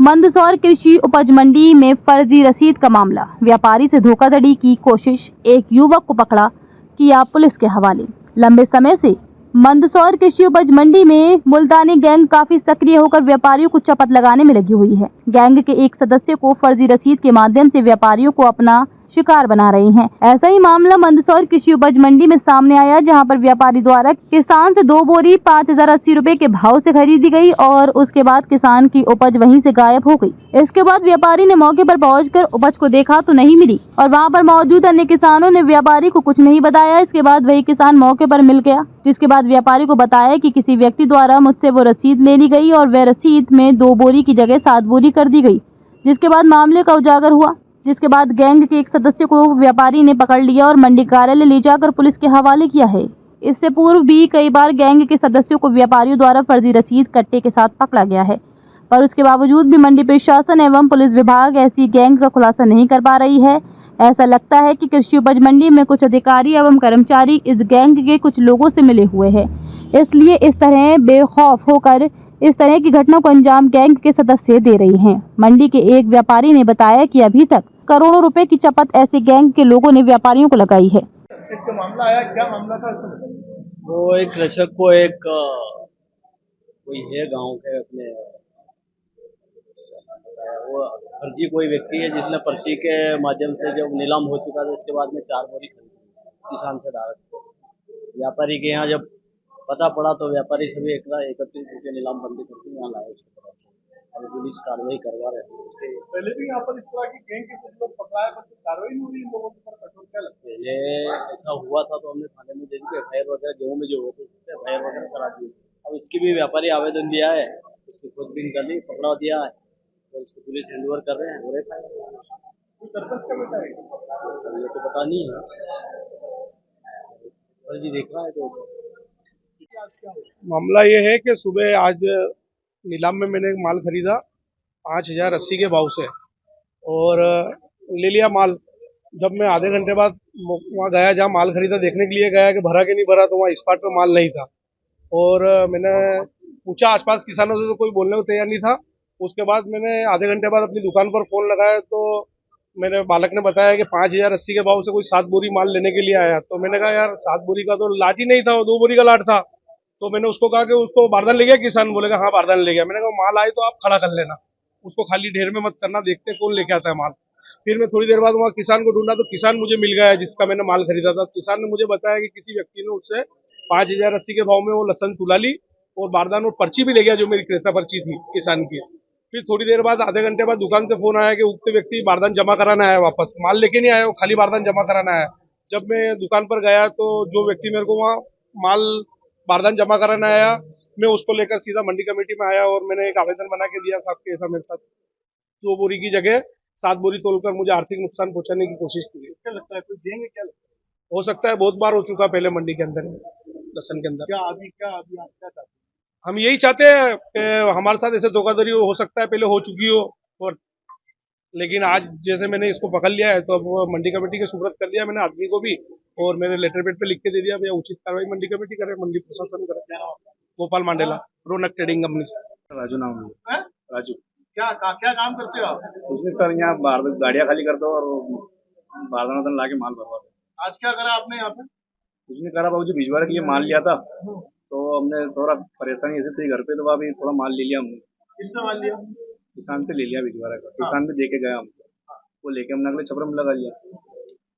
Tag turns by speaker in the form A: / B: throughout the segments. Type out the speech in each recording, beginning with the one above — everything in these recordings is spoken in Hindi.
A: मंदसौर कृषि उपज मंडी में फर्जी रसीद का मामला। व्यापारी से धोखाधड़ी की कोशिश, एक युवक को पकड़ा, किया पुलिस के हवाले। लंबे समय से मंदसौर कृषि उपज मंडी में मुल्तानी गैंग काफी सक्रिय होकर व्यापारियों को चपत लगाने में लगी हुई है। गैंग के एक सदस्य को फर्जी रसीद के माध्यम से व्यापारियों को अपना शिकार बना रहे हैं। ऐसा ही मामला मंदसौर कृषि उपज मंडी में सामने आया, जहां पर व्यापारी द्वारा किसान से 2 बोरी 5080 रुपए के भाव से खरीदी गई और उसके बाद किसान की उपज वहीं से गायब हो गई। इसके बाद व्यापारी ने मौके पर पहुंचकर उपज को देखा तो नहीं मिली और वहां पर मौजूद अन्य किसानों ने व्यापारी को कुछ नहीं बताया। इसके बाद वही किसान मौके पर मिल गया, जिसके बाद व्यापारी को बताया कि किसी व्यक्ति द्वारा मुझसे वो रसीद ले ली गई और वह रसीद में 2 बोरी की जगह 7 बोरी कर दी गई। जिसके बाद मामले का उजागर हुआ, जिसके बाद गैंग के एक सदस्य को व्यापारी ने पकड़ लिया और मंडी कार्यालय ले जाकर पुलिस के हवाले किया है। इससे पूर्व भी कई बार गैंग के सदस्यों को व्यापारियों द्वारा फर्जी रसीद कट्टे के साथ पकड़ा गया है, पर उसके बावजूद भी मंडी प्रशासन एवं पुलिस विभाग ऐसी गैंग का खुलासा नहीं कर पा रही है। ऐसा लगता है कि कृषि उपज मंडी में कुछ अधिकारी एवं कर्मचारी इस गैंग के कुछ लोगों से मिले हुए हैं, इसलिए इस तरह बेखौफ होकर इस तरह की घटनाओं को अंजाम गैंग के सदस्य दे रही हैं। मंडी के एक व्यापारी ने बताया कि अभी तक करोड़ों रुपए की चपत ऐसे गैंग के लोगों ने व्यापारियों को लगाई है।
B: इसका मामला आया, क्या मामला था?
C: वो एक कृषक को एक कोई है गांव के अपने वो फर्जी कोई व्यक्ति है जिसने पर्ची के माध्यम से जब नीलाम हो चुका था उसके बाद में 4 बोरी खरीदी किसान से डायरेक्ट। व्यापारी के यहाँ जब पता पड़ा तो व्यापारी सभी 31 रुपये नीलाम बंदी करके यहाँ लाए उसको और पुलिस कार्रवाई करवा रहे हैं।
B: पहले भी यहाँ पर इस तरह की गैंग के कुछ लोग पकड़ाए, पर कार्रवाई नहीं हुई इन लोगों के ऊपर। कठोर क्या लगता है?
C: पहले ऐसा हुआ था तो हमने थाने में दे दी एफआईआर वगैरह गेहूँ में जो होते थे एफआईआर वगैरह करा दी। अब इसकी भी व्यापारी आवेदन दिया है, उसकी खोजबीन कर ली, पकड़ा दिया है तो उसको पुलिस हैंडओवर कर रहे हैं। हो रहे
B: सरपंच का बेटा है
C: सर, ये तो पता नहीं है, फर्जी देख रहा है तो
D: मामला ये है कि सुबह आज नीलाम में मैंने एक माल खरीदा 5080 के भाव से और ले लिया माल। जब मैं आधे घंटे बाद वहाँ गया जहाँ माल खरीदा देखने के लिए गया कि भरा कि नहीं भरा, तो वहाँ स्पॉट पे माल नहीं था और मैंने पूछा आसपास किसानों से तो कोई बोलने को तैयार नहीं था। उसके बाद मैंने आधे घंटे बाद अपनी दुकान पर फोन लगाया तो मेरे बालक ने बताया कि 5080 के भाव से कोई 7 बोरी माल लेने के लिए आया। तो मैंने कहा यार 7 बोरी का तो लाट ही नहीं था, वो 2 बोरी का लाट था। तो मैंने उसको कहा कि उसको बारदान ले गया किसान? बोलेगा हाँ बारदान ले गया। मैंने कहा माल आए तो आप खड़ा कर लेना, उसको खाली ढेर में मत करना, देखते कौन लेके आता है माल। फिर मैं थोड़ी देर बाद वहाँ किसान को ढूंढा तो किसान मुझे मिल गया जिसका मैंने माल खरीदा था। किसान ने मुझे बताया कि किसी व्यक्ति ने उससे 5080 के भाव में वो लसन तुला ली और बारदान और पर्ची भी ले गया जो मेरी क्रेता पर्ची थी किसान की। फिर थोड़ी देर बाद आधे घंटे बाद दुकान से फोन आया कि उक्त व्यक्ति बारदान जमा कराना आया, वापस माल लेके नहीं आया, वो खाली बारदान जमा कराना आया। जब मैं दुकान पर गया तो जो व्यक्ति मेरे को वहाँ माल बारदान जमा कराना आया, मैं उसको लेकर सीधा मंडी कमेटी में आया और मैंने एक आवेदन बना के दिया साहब कि ऐसा मेरे साथ 2 बोरी की जगह 7 बोरी तोलकर मुझे आर्थिक नुकसान पहुंचाने की कोशिश की गई।
B: क्या लगता है कोई देंगे? क्या लगता है?
D: हो सकता है, बहुत बार हो चुका पहले मंडी के अंदर, लसन के अंदर।
B: क्या अभी आप क्या चाहते हैं?
D: हम यही चाहते हैं कि हमारे साथ ऐसे धोखाधड़ी हो सकता है पहले हो चुकी हो, और लेकिन आज जैसे मैंने इसको पकड़ लिया है तो अब मंडी कमेटी के सुपुर्द कर दिया मैंने आदमी को भी, और मैंने लेटर पेड पे लिख के दे दिया भैया उचित कार्रवाई मंडी कमेटी करे, मंडी प्रशासन करे। गोपाल मांडेला, रौनक ट्रेडिंग कंपनी से।
E: राजू नाम है। राजू।
B: क्या काम करते हो आप?
E: उसमें सर यहाँ गाड़ियाँ खाली कर दो और बारदाना ला के माल भरवा दो।
B: आज क्या करा आपने यहाँ पे?
E: उसने करा बाबूजी भिजवाने के लिए माल लिया था तो हमने थोड़ा परेशानी ऐसे थी घर पे, तो अभी थोड़ा माल ले लिया हमने।
B: किससे माल लिया?
E: किसान से ले लिया भिजवारा का। किसान भी दे के गया हमको, वो लेके हमने अगले छपरा में लगा लिया।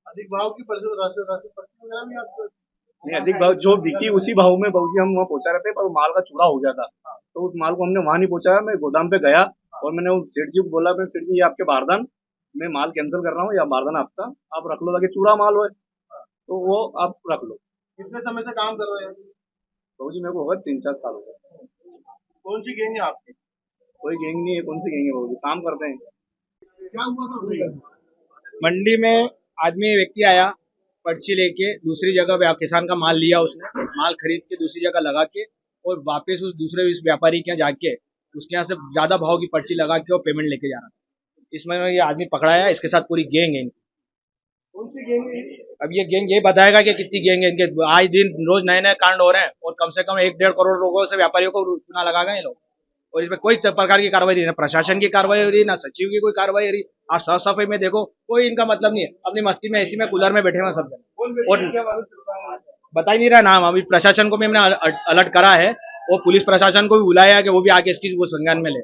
B: अधिक भाव की पर्ची वगैरह भी आपको?
E: नहीं, अधिक भाव जो बिकी उसी भाव में बाबूजी हम वहाँ पहुंचा रहे थे, पर माल का चूड़ा हो गया था तो उस माल को हमने वहाँ नहीं पहुंचाया। मैं गोदाम पे गया और मैंने उस सेठ जी को बोला, मैं सेठ जी ये आपके बारदान, मैं माल कैंसिल कर रहा हूँ, या बारदान आपका आप रख लो ताकि चूड़ा माल हो, तो वो आप रख लो।
B: कितने समय से काम कर रहे हैं?
E: बाबूजी मेरे को होगा 3-4 साल हो गए।
B: कौन सी गैंग है आपकी?
E: कोई गैंग नहीं है। कौन सी गैंग है बाबूजी, काम करते हैं।
B: क्या हुआ था?
F: मंडी में आदमी व्यक्ति आया पर्ची लेके, दूसरी जगह किसान का माल लिया, उसने माल खरीद के दूसरी जगह लगा के और वापस उस दूसरे इस व्यापारी के यहाँ जाके उसके यहाँ से ज्यादा भाव की पर्ची लगा के और पेमेंट लेके जा रहा था। इसमें ये आदमी पकड़ाया, इसके साथ पूरी गैंग है।
B: कौन सी गैंग है?
F: अब ये गैंग ये बताएगा कि कितनी गैंग है इनके। आए दिन रोज नए नए कांड हो रहे हैं और कम से कम 1-1.5 करोड़ लोगों से व्यापारियों को चुना लगा गए लोग। और इसमें कोई प्रकार की कार्रवाई नहीं है, ना प्रशासन की कार्रवाई हो रही है, ना सचिव की कोई कार्रवाई हो रही। आप साफ सफाई में देखो, कोई इनका मतलब नहीं है। अपनी मस्ती में एसी में कूलर में बैठे हुए सब जन, और बता ही नहीं रहा नाम। अभी प्रशासन को भी हमने अलर्ट करा है और पुलिस प्रशासन को भी बुलाया है कि वो भी आके इसकी वो संज्ञान में ले।